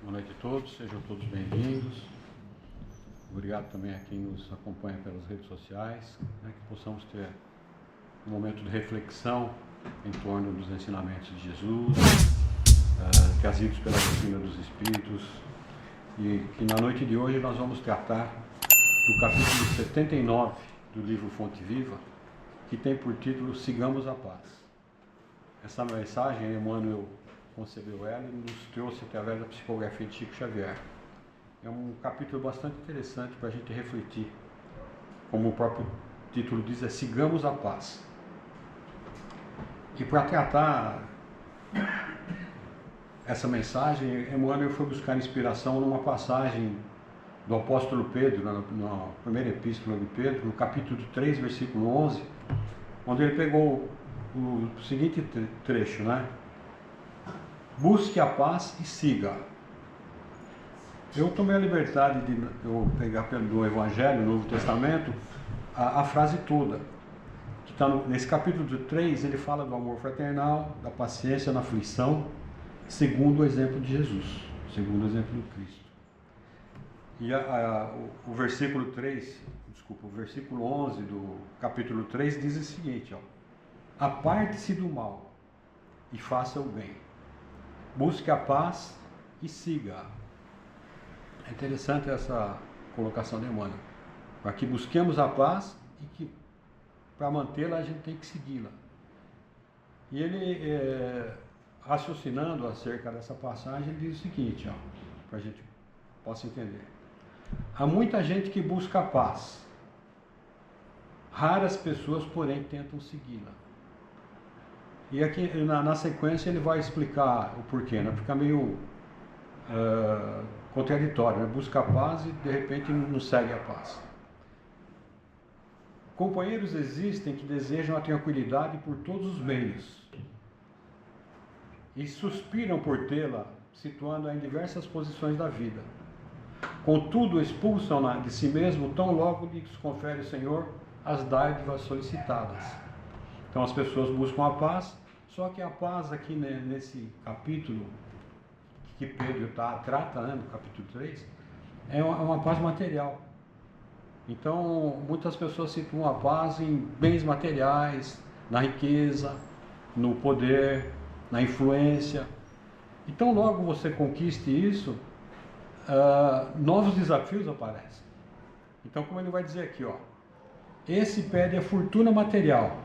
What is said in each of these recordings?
Boa noite a todos, sejam todos bem-vindos. Obrigado também a quem nos acompanha pelas redes sociais, que possamos ter um momento de reflexão em torno dos ensinamentos de Jesus, trazidos pela doutrina dos Espíritos, e que na noite de hoje nós vamos tratar do capítulo 79 do livro Fonte Viva, que tem por título Sigamos a Paz. Essa mensagem, Emmanuel concebeu ela e nos trouxe através da psicografia de Chico Xavier. É um capítulo bastante interessante para a gente refletir. Como o próprio título diz, é Sigamos a Paz. E para tratar essa mensagem, Emmanuel foi buscar inspiração numa passagem do apóstolo Pedro, na primeira epístola de Pedro, no capítulo 3, versículo 11, onde ele pegou o seguinte trecho, Busque a paz e siga. Eu tomei a liberdade de eu pegar do Evangelho, no Novo Testamento, a frase toda. Que está nesse capítulo 3, ele fala do amor fraternal, da paciência na aflição, segundo o exemplo de Jesus, segundo o exemplo do Cristo. E o versículo 11 do capítulo 3 diz o seguinte, aparte-se do mal e faça o bem. Busque a paz e siga. É interessante essa colocação de Emmanuel. Para que busquemos a paz e que para mantê-la a gente tem que segui-la. E ele, raciocinando acerca dessa passagem, ele diz o seguinte, para a gente possa entender. Há muita gente que busca a paz. Raras pessoas, porém, tentam segui-la. E aqui, na sequência, ele vai explicar o porquê, Fica meio contraditório, Busca a paz e, de repente, não segue a paz. Companheiros existem que desejam a tranquilidade por todos os meios e suspiram por tê-la, situando-a em diversas posições da vida. Contudo, expulsam-na de si mesmo tão logo lhes confere o Senhor as dádivas solicitadas. Então as pessoas buscam a paz, só que a paz aqui nesse capítulo que Pedro trata, no capítulo 3, é uma paz material. Então muitas pessoas situam a paz em bens materiais, na riqueza, no poder, na influência. Então logo você conquiste isso, novos desafios aparecem. Então, como ele vai dizer aqui, esse pede a fortuna material,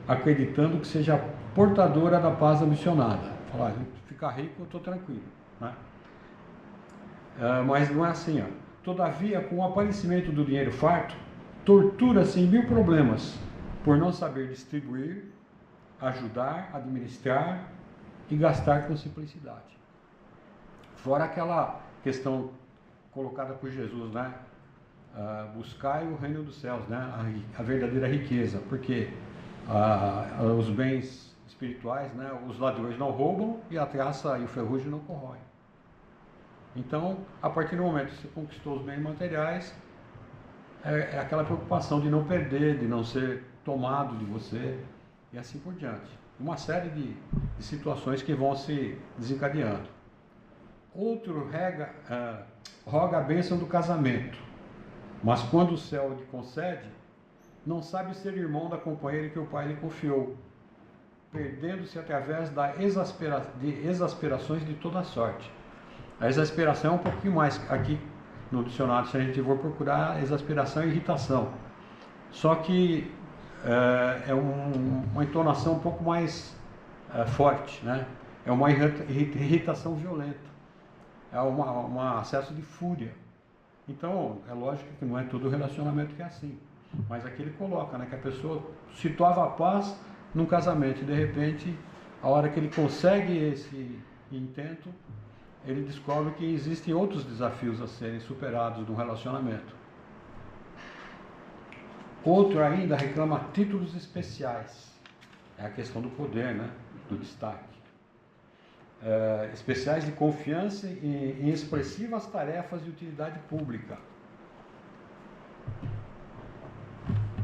acreditando que seja portadora da paz ambicionada. Falar, ficar rico, eu estou tranquilo, mas não é assim, Todavia, com o aparecimento do dinheiro farto, tortura-se em 1000 problemas, por não saber distribuir, ajudar, administrar e gastar com simplicidade. Fora aquela questão colocada por Jesus, buscai o reino dos céus, a verdadeira riqueza, porque os bens espirituais, os ladrões não roubam e a traça e o ferrugem não corroem. Então, a partir do momento que você conquistou os bens materiais, é aquela preocupação de não perder, de não ser tomado de você e assim por diante. Uma série de situações que vão se desencadeando. Outro roga a bênção do casamento, mas quando o céu lhe concede, não sabe ser irmão da companheira que o pai lhe confiou, perdendo-se através de exasperações de toda sorte. A exasperação é um pouquinho mais, aqui no dicionário, se a gente for procurar, exasperação e irritação. Só que é uma entonação um pouco mais forte, É uma irritação violenta. É um acesso de fúria. Então, é lógico que não é todo relacionamento que é assim. Mas aqui ele coloca, que a pessoa situava a paz num casamento e, de repente, a hora que ele consegue esse intento, ele descobre que existem outros desafios a serem superados no relacionamento. Outro ainda reclama títulos especiais. É a questão do poder, do destaque. Especiais de confiança em expressivas tarefas de utilidade pública.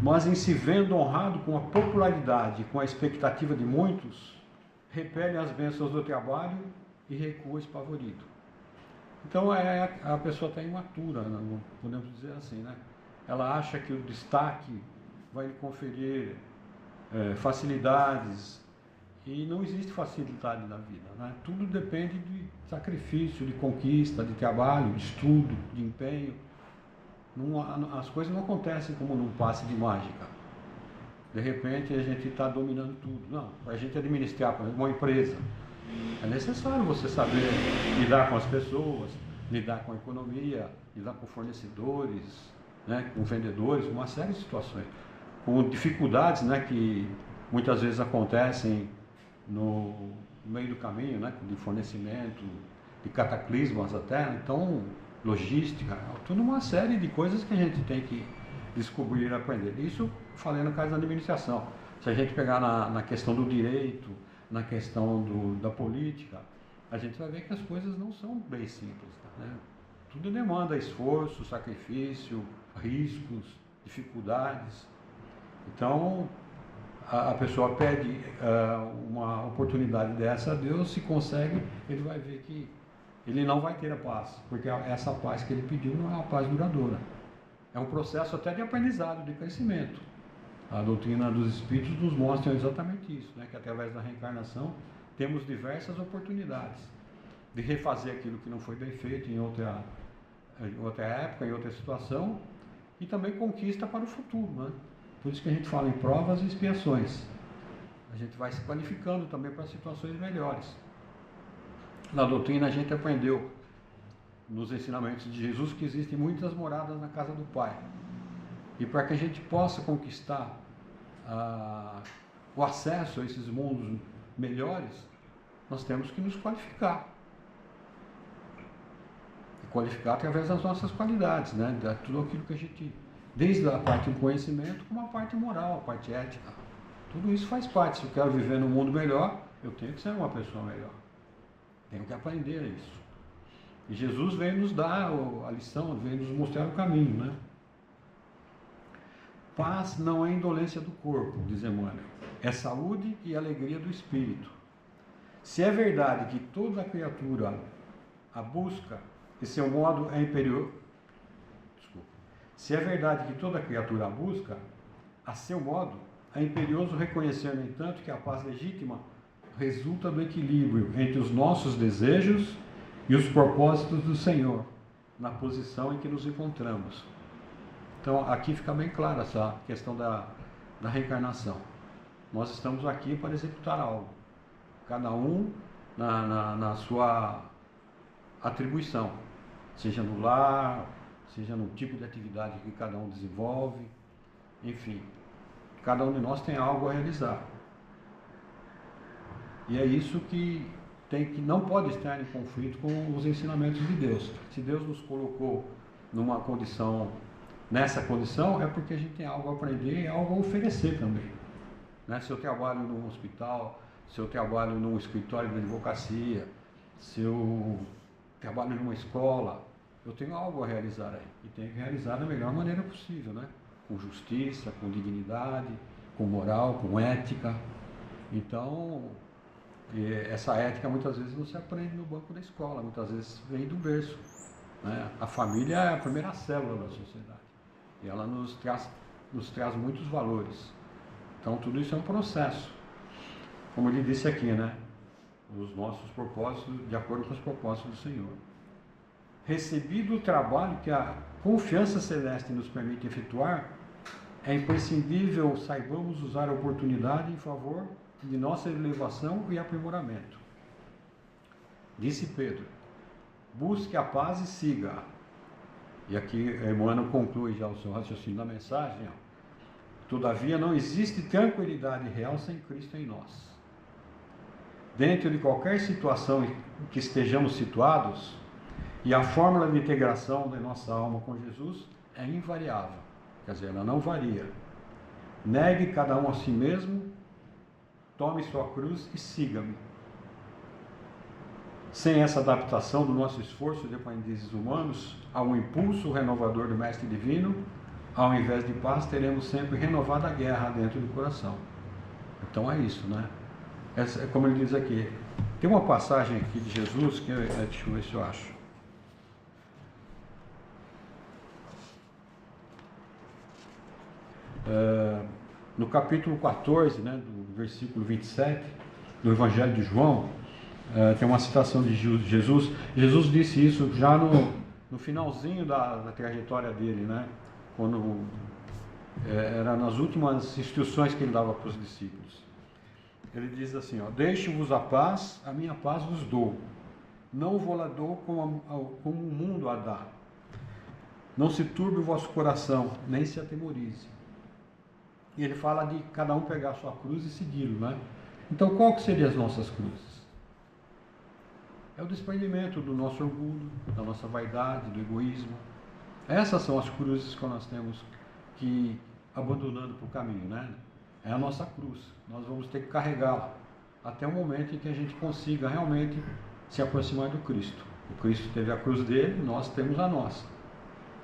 Mas em se vendo honrado com a popularidade e com a expectativa de muitos, repele as bênçãos do trabalho e recua espavorido. Então a pessoa está imatura, não podemos dizer assim, né? Ela acha que o destaque vai lhe conferir facilidades, e não existe facilidade na vida, né? Tudo depende de sacrifício, de conquista, de trabalho, de estudo, de empenho. As coisas não acontecem como num passe de mágica. De repente a gente está dominando tudo. Não, para a gente administrar, por exemplo, uma empresa, é necessário você saber lidar com as pessoas, lidar com a economia, lidar com fornecedores, né, com vendedores, uma série de situações. Com dificuldades, né, que muitas vezes acontecem no meio do caminho, né, de fornecimento, de cataclismas até, então logística, toda uma série de coisas que a gente tem que descobrir e aprender. Isso falei no caso da administração. Se a gente pegar na questão do direito, na questão da política, a gente vai ver que as coisas não são bem simples, né? Tudo demanda esforço, sacrifício, riscos, dificuldades. Então, a pessoa pede uma oportunidade dessa a Deus, se consegue, ele vai ver que ele não vai ter a paz, porque essa paz que ele pediu não é uma paz duradoura. É um processo até de aprendizado, de crescimento. A doutrina dos Espíritos nos mostra exatamente isso, né? Que através da reencarnação temos diversas oportunidades de refazer aquilo que não foi bem feito em outra época, em outra situação, e também conquista para o futuro, né? Por isso que a gente fala em provas e expiações. A gente vai se qualificando também para situações melhores. Na doutrina a gente aprendeu, nos ensinamentos de Jesus, que existem muitas moradas na casa do Pai. E para que a gente possa conquistar o acesso a esses mundos melhores, nós temos que nos qualificar. E qualificar através das nossas qualidades, né? De tudo aquilo que a gente... Desde a parte do conhecimento, como a parte moral, a parte ética. Tudo isso faz parte. Se eu quero viver num mundo melhor, eu tenho que ser uma pessoa melhor. Tenho que aprender isso. E Jesus veio nos dar a lição, veio nos mostrar o caminho, né? Paz não é indolência do corpo, diz Emmanuel. É saúde e alegria do espírito. Se é verdade que toda criatura a busca, e seu modo é imperioso... Se é verdade que toda criatura a busca, a seu modo, é imperioso reconhecer, no entanto, que a paz legítima resulta do equilíbrio entre os nossos desejos e os propósitos do Senhor, na posição em que nos encontramos. Então, aqui fica bem clara essa questão da reencarnação. Nós estamos aqui para executar algo, cada um na sua atribuição, seja no lar, seja no tipo de atividade que cada um desenvolve, enfim, cada um de nós tem algo a realizar. E é isso que não pode estar em conflito com os ensinamentos de Deus. Se Deus nos colocou nessa condição, é porque a gente tem algo a aprender e algo a oferecer também, né? Se eu trabalho num hospital, se eu trabalho num escritório de advocacia, se eu trabalho numa escola, eu tenho algo a realizar aí, e tenho que realizar da melhor maneira possível, né? Com justiça, com dignidade, com moral, com ética. Então, essa ética muitas vezes não se aprende no banco da escola, muitas vezes vem do berço, né? A família é a primeira célula da sociedade, e ela nos traz muitos valores. Então, tudo isso é um processo. Como ele disse aqui, né? Os nossos propósitos, de acordo com os propósitos do Senhor. Recebido o trabalho que a confiança celeste nos permite efetuar, é imprescindível saibamos usar a oportunidade em favor de nossa elevação e aprimoramento. Disse Pedro: busque a paz e siga-a. E aqui Emmanuel conclui já o seu raciocínio da mensagem. Todavia não existe tranquilidade real sem Cristo em nós. Dentro de qualquer situação em que estejamos situados, e a fórmula de integração da nossa alma com Jesus é invariável, quer dizer, ela não varia. Negue cada um a si mesmo, tome sua cruz e siga-me. Sem essa adaptação do nosso esforço de aprendizes humanos ao impulso renovador do Mestre Divino, ao invés de paz, teremos sempre renovada guerra dentro do coração. Então é isso, né? Como ele diz aqui, tem uma passagem aqui de Jesus, deixa eu ver se eu acho. No capítulo 14, né, do versículo 27, do Evangelho de João, tem uma citação de Jesus. Jesus disse isso já no finalzinho da trajetória dele, né, quando era nas últimas instruções que ele dava para os discípulos. Ele diz assim, ó: deixo-vos a minha paz vos dou. Não vou-la dou como o mundo a dá. Não se turbe o vosso coração, nem se atemorize. E ele fala de cada um pegar a sua cruz e segui-lo, né? Então, qual que seriam as nossas cruzes? É o desprendimento do nosso orgulho, da nossa vaidade, do egoísmo. Essas são as cruzes que nós temos que ir abandonando para o caminho, né? É a nossa cruz. Nós vamos ter que carregá-la até o momento em que a gente consiga realmente se aproximar do Cristo. O Cristo teve a cruz dele, nós temos a nossa.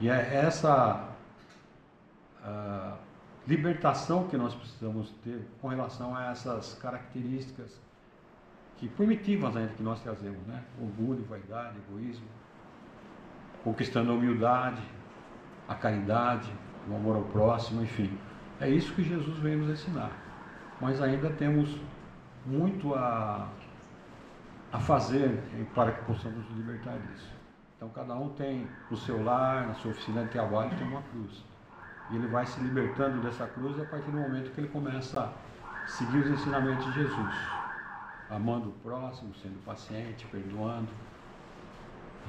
E é essa libertação que nós precisamos ter com relação a essas características que primitivas ainda que nós trazemos, né? Orgulho, vaidade, egoísmo, conquistando a humildade, a caridade, o amor ao próximo, enfim. É isso que Jesus veio nos ensinar. Mas ainda temos muito a fazer para que possamos nos libertar disso. Então cada um tem no seu lar, na sua oficina de trabalho, tem uma cruz. E ele vai se libertando dessa cruz a partir do momento que ele começa a seguir os ensinamentos de Jesus. Amando o próximo, sendo paciente, perdoando.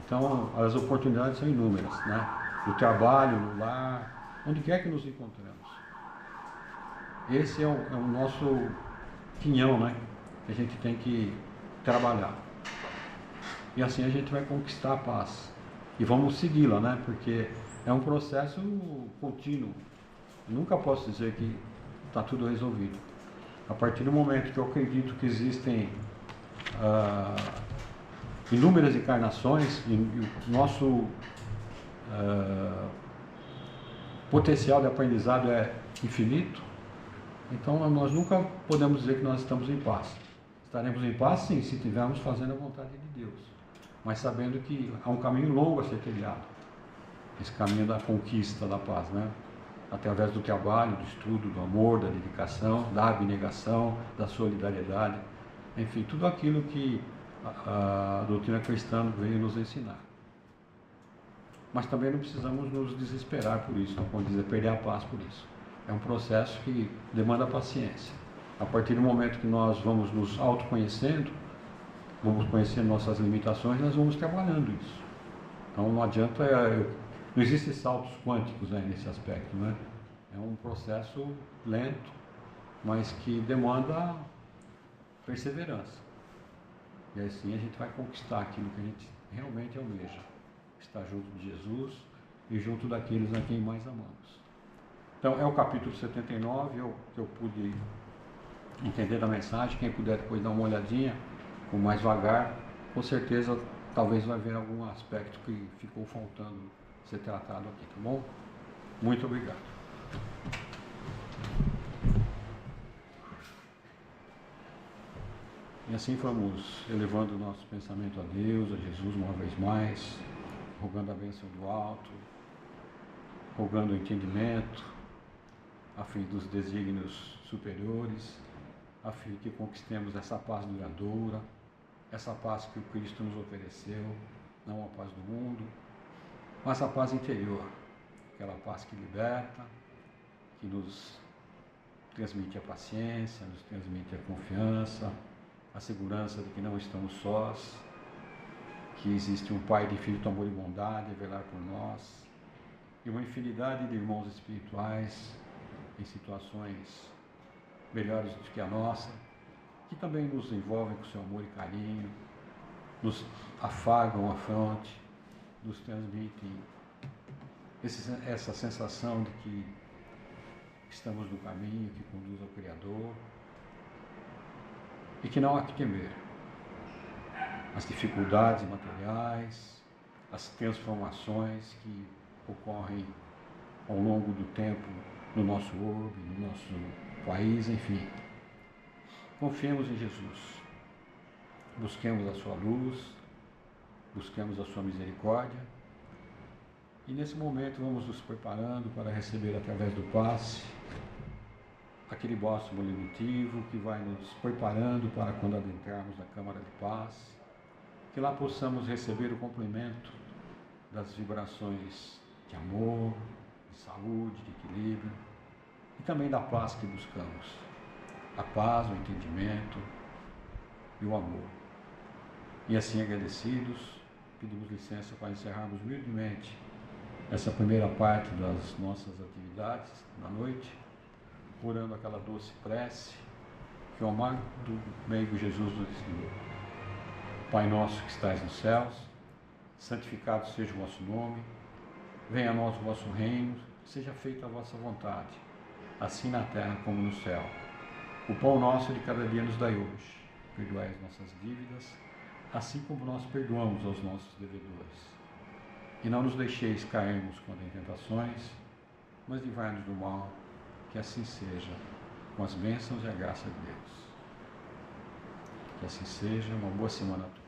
Então as oportunidades são inúmeras, né? No trabalho, no lar, onde quer que nos encontramos. Esse é o nosso quinhão, né? Que a gente tem que trabalhar. E assim a gente vai conquistar a paz. E vamos segui-la, né? Porque é um processo contínuo. Nunca posso dizer que está tudo resolvido. A partir do momento que eu acredito que existem inúmeras encarnações e o nosso potencial de aprendizado é infinito, então nós nunca podemos dizer que nós estamos em paz. Estaremos em paz, sim, se estivermos fazendo a vontade de Deus, mas sabendo que há um caminho longo a ser trilhado, esse caminho da conquista da paz, né? Através do trabalho, do estudo, do amor, da dedicação, da abnegação, da solidariedade, enfim, tudo aquilo que a doutrina cristã veio nos ensinar. Mas também não precisamos nos desesperar por isso, não podemos dizer perder a paz por isso. É um processo que demanda paciência. A partir do momento que nós vamos nos autoconhecendo, vamos conhecendo nossas limitações, nós vamos trabalhando isso. Então não adianta, não existem saltos quânticos, né, nesse aspecto, né? É um processo lento, mas que demanda perseverança. E assim a gente vai conquistar aquilo que a gente realmente almeja. Estar junto de Jesus e junto daqueles a quem mais amamos. Então é o capítulo 79, eu pude entender da mensagem. Quem puder depois dar uma olhadinha com mais vagar, com certeza talvez vai ver algum aspecto que ficou faltando ser tratado aqui, tá bom? Muito obrigado. E assim vamos elevando o nosso pensamento a Deus, a Jesus uma vez mais, rogando a bênção do alto, rogando o entendimento, a fim dos desígnios superiores, a fim de que conquistemos essa paz duradoura, essa paz que o Cristo nos ofereceu, não a paz do mundo, mas a paz interior, aquela paz que liberta, que nos transmite a paciência, nos transmite a confiança, a segurança de que não estamos sós, que existe um Pai de infinito amor e bondade a velar por nós, e uma infinidade de irmãos espirituais em situações melhores do que a nossa, que também nos envolvem com seu amor e carinho, nos afagam a fronte, nos transmitem essa sensação de que estamos no caminho que conduz ao Criador e que não há que temer. As dificuldades materiais, as transformações que ocorrem ao longo do tempo no nosso orbe, no nosso país, enfim. Confiemos em Jesus. Busquemos a sua luz, busquemos a sua misericórdia. E nesse momento vamos nos preparando para receber através do passe aquele bálsamo lenitivo que vai nos preparando para quando adentrarmos na Câmara de Paz, que lá possamos receber o complemento das vibrações de amor, de saúde, de equilíbrio e também da paz que buscamos. A paz, o entendimento e o amor. E assim agradecidos, pedimos licença para encerrarmos humildemente essa primeira parte das nossas atividades da noite, orando aquela doce prece que o amado meigo Jesus nos ensinou. Pai nosso que estais nos céus, santificado seja o vosso nome, venha a nós o vosso reino, seja feita a vossa vontade, assim na terra como no céu. O pão nosso de cada dia nos dai hoje, perdoai as nossas dívidas, assim como nós perdoamos aos nossos devedores. E não nos deixeis cairmos quando em tentações, mas livrai-nos do mal, que assim seja, com as bênçãos e a graça de Deus. Que assim seja, uma boa semana a todos.